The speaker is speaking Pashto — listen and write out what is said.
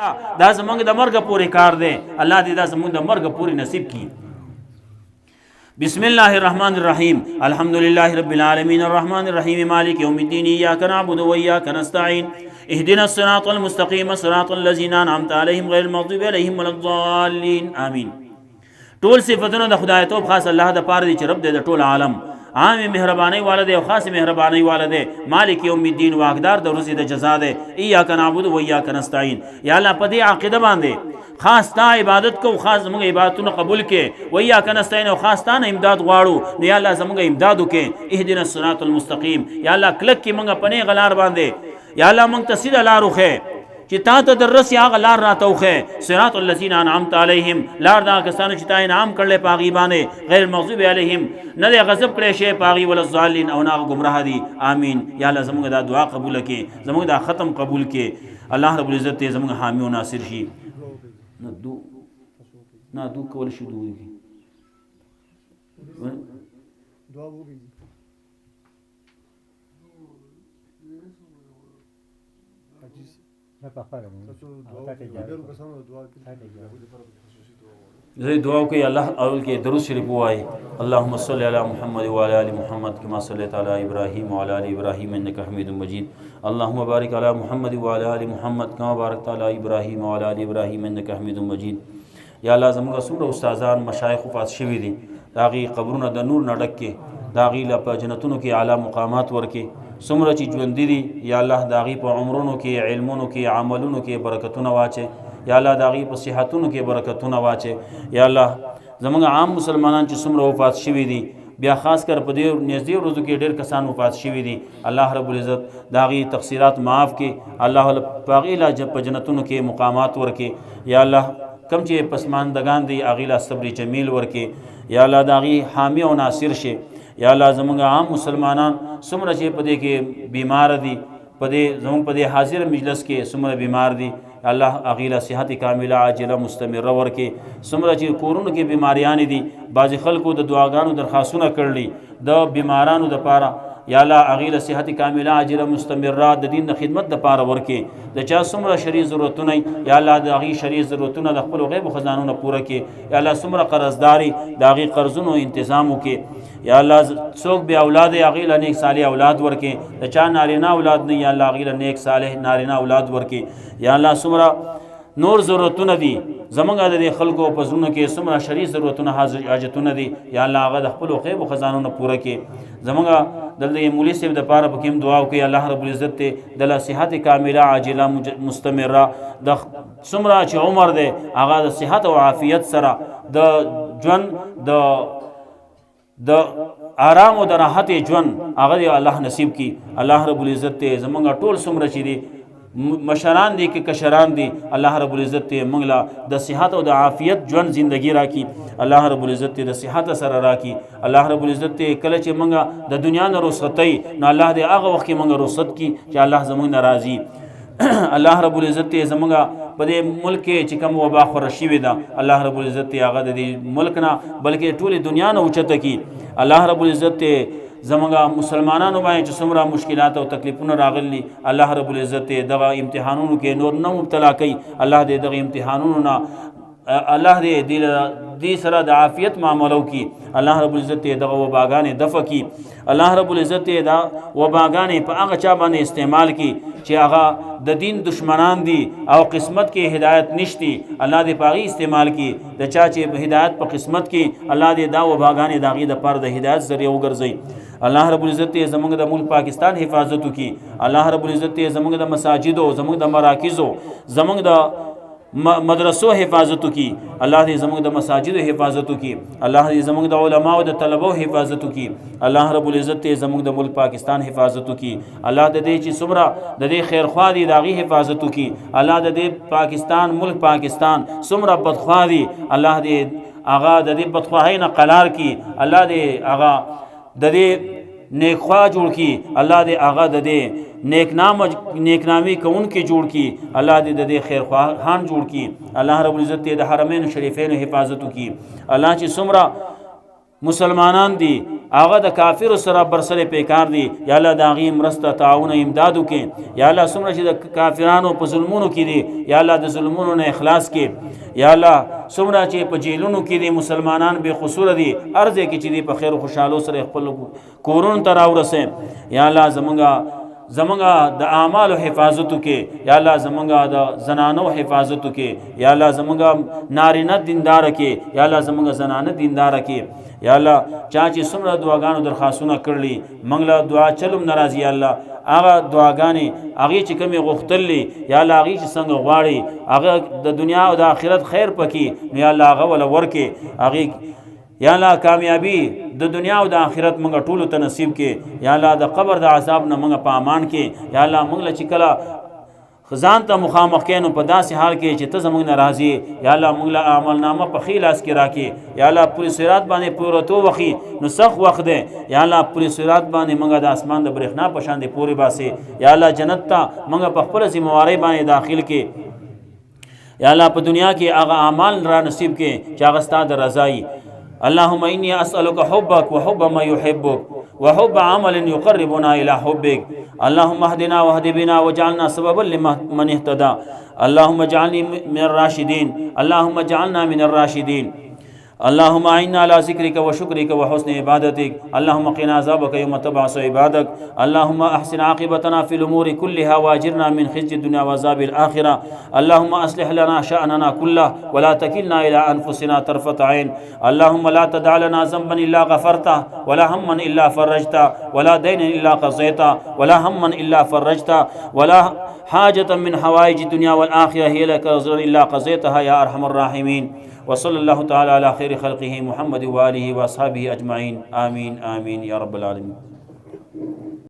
دا زمونږ د مرګ پورې کار دی الله دې دا زمونږ د مرګ پورې نصیب کړي. بسم الله الرحمن الرحيم الحمد لله رب العالمين الرحمن الرحيم مالك يوم الدين إياك نعبد وإياك نستعين اهدنا الصراط المستقيم صراط الذين أنعمت عليهم غير المغضوب عليهم ولا الضالين آمين. ټول صفاتونه د خدای توب خاص الله د پاره دي چې رب دې د ټول عالم عام مهرباني والده او خاص مهرباني والده مالک یوم الدین واقدار د ورځې د جزا ده. ایاک نعبد و ایاک نستعين یا الله په دې عقیده باندې خاص تا عبادت کو خاص موږ عبادتونه قبول کې و ایاک نستعين او خاص تا نه امداد غواړو یا الله زموږ امداد وکې اهدنا الصراط المستقيم یا الله کلک کې موږ پنه غلار باندې یا الله موږ ته سیده لار وخې چې تا ته درس یا غلار راتوخه صراط الذين انعمت عليهم لار دا کسانو چې تا انعام کړل پاغي باندې غیر مغضوب عليهم نه دې غضب کړي شي پاغي ولا الضالين او نه گمراه دي. امين یا الله زموږ دا دعا قبول کړي زموږ دا ختم قبول کړي الله رب العزت زموږ حامی او ناصر شي. نه دو کول شي دوی دعا وکړي زي دعاء كي الله أول كي دروس شريف واي اللهم صل على محمد وعلى آل محمد كما صليت على إبراهيم وعلى آل إبراهيم إنك حميد مجيد اللهم بارك على محمد وعلى آل محمد كما باركت على إبراهيم وعلى آل إبراهيم إنك حميد مجيد. يا الله زموږ څومره استادان مشایخ وفات شوي دي داغي قبرونه د نور نډک کې داغي لا په جنتونو کې اعلی مقامات ورکې څومره چې ژوند دي یا الله داغي په عمرونو کې علمونو کې عملونو کې برکتونه واچي یا الله داغي په صحتونو کې برکتونه واچي یا الله زموږ عام مسلمانان چې څومره وفات شوي دي بیا خاص کر په دې نږدې ورځو کې ډېر کسان وفات شوي دي الله رب العزت داغي تقصیرات معاف کړي الله پاغي لا په جنتونو کې مقامات ورکړي یا الله کم چې پسماندگان دي اغیلا صبر جمیل ورکې یا الله داغي حامی او ناصر شي یا الله زموږ عام مسلمانان څومره چې په دې کې بیمار دي په دې زموږ په دې حاضر مجلس کې څومره بیمار دي الله اغیلا صحت کامله عاجله مستمره ورکې څومره چې کورونو کې بیماریان دي بعض خلکو د دعاګانو درخواستونه کړلي د بیمارانو د پاره یا الله اغیله صحت کامله عاجله مستمره د دین د خدمت د پاره ورکې د چا څومره شرعي ضرورتونه یا الله د هغې شرعي ضرورتونه د خپلو غیبو خزانونه پوره کړي یا الله څومره قرضداري د هغې قرضونو انتظام وکړي یا الله څوک بې اولاد یې هغې له نیک صالح اولاد ورکړي د چا نارینه اولاد نه یا الله هغې له نیک صالح نارینه اولاد ورکړي یا الله څومره نور ضرورتونه دي زمونږ د خلکو په زړونو کې څومره شرعي ضرورتونه حاجتونه دي یا الله هغه د خپلو غیبو خزانونه پوره کړي زمونږ دلته مولوي صاحب د پاره پکې دعا وکړي الله رب العزت ته د صحت کامله عاجله مستمره د څومره چې عمر دی هغه د صحت او عافیت سره د ژوند د آرام او د راحت ژوند هغه الله نصیب کړي الله رب العزت ته زمونږ ټول څومره چې دي مشران دي که کشران دي الله رب العزت ته موږ له د صحت او د عافیت ژوند زندگی راکړي الله رب العزت ته د صحت سره راکړي الله رب العزت ته کله چې موږ د دنیا نه رخصتۍ نو الله دې هغه وخت کې موږ رخصت کړي چې الله زموږ ناراضي الله رب العزت ته زموږ په دې ملک کې چې کوم وبا خوره شوې ده الله رب العزت ته هغه د دې ملک نه بلکې ټولې دنیا نه اوچته کړي الله رب العزت ته زموږ مسلمانانو باندې چې څومره مشکلات او تکلیفونه راغلي الله رب العزت دغه امتحانونو کې نور نه مبتلا کوي الله دې دغه امتحانونو نه الله دې سره د عافیت معاملو کی الله رب العزت دغه وباګانې دفع کی الله رب العزت دا وباګانې په هغه چا باندې استعمال کی چې هغه د دین دشمنان دي او قسمت کې هدایت نشتی الله دې پاغي استعمال کی د چا چې هدایت په قسمت کې الله دې دا وباګانې داغي د پر د هدایت ذریعہ وګرځي الله رب العزت زموږ د ملک پاکستان حفاظت وکي الله رب العزت زموږ د مساجدو زموږ د مراکزو زموږ د مدرسو حفاظت وکي الله دې زموږ د مساجدو حفاظت وکي الله دې زموږ د علماو د طلبو حفاظت وکي الله رب العزت زموږ د ملک پاکستان حفاظت وکي الله دې چې څومره د دې خیرخوا دي داغي حفاظت وکي الله دې پاکستان ملک پاکستان څومره بدخوا دي الله دې هغه د دې بدخواهۍ نه قلار کی الله دې هغه د دې نیکخوا جوړ کی الله دې هغه د دې نیکنامی کون کې جوړ کی الله دې د دې خیرخواهان جوړ کی الله رب العزت دې د حرمین شریفین حفاظت کی الله چې څومره مسلمانان دي هغه د کافر سره برسره پیکار دی یا الله د هغې مرسته تعاون امداد وکړي یا الله څومره چې د کافرانو په ظلمونو کې دي یا الله د ظلمونو نه اخلاص کې یا الله څومره چې په جیلونو کې دي مسلمانان بې قصوره دي هر ځای کې چې دي په خیر و خوشحالو سره خپل کورونو ته راورسئ یا الله زمونږ د اعمالو حفاظت وکړي یا الله زمونږ د زنانو حفاظت وکړي یا الله زمونږ نارینه دیندار کې یا الله زمونږ زنانه دیندار کې یا الله چا چې څومره دعاګانو درخواستونه کړلي موږ له دعا چلم ناراضي یا الله هغه دعاګانې هغې چې کومې غوښتلې یا الله هغې چې څنګه غواړي هغه د دنیا او د آخرت خیر پکې نو یا الله هغه وله ورکې هغې یا الله کامیابی د دنیا او د آخرت موږ ټولو ته نصیب کې یا الله د قبر د عذاب نه موږ په امان کې یا الله موږ له چې کله ځان ته مخامخ کینو په داسې حال کې چې ته زموږ نه راضي یا الله موږ له عملنامه په ښي لاس کې راکې یا الله پورې صراط باندې پورتو وخی نو سخت وخت دی یا الله پورې صراط باندې موږ د اسمان د برېښنا په شان دی پورې باسي یا الله جنت ته موږ په خپله ذمهوارۍ باندې داخل کې یا الله په دنیا کې هغه اعمال را نصیب کې چې هغه ستا د رضایي اللهم إني أسألك حبك وحب ما يحبك وحب عمل يقربنا إلى حبك اللهم اهدنا واهد بنا واجعلنا سببا لمن اهتدى اللهم اجعلني من الراشدين اللهم اجعلنا من الراشدين اللهم أعنا على ذكرك وشكرك وحسن عبادتك اللهم قنا عذابك يوم تبعث عبادك اللهم أحسن عاقبتنا في الأمور كلها واجرنا من خزي الدنيا وعذاب الآخرة اللهم أصلح لنا شأننا كله ولا تكلنا إلى أنفسنا طرفة عين اللهم لا تدع لنا ذنبا إلا غفرته ولا هما إلا فرجته ولا دينا إلا قضيته ولا هما إلا فرجته ولا حاجة من حوائج الدنيا والآخرة هي لك رزقا إلا قضيتها يا أرحم الراحمين وصلى الله تعالى على خير خلقه محمد وآله وأصحابه أجمعين آمين آمين يا رب العالمين.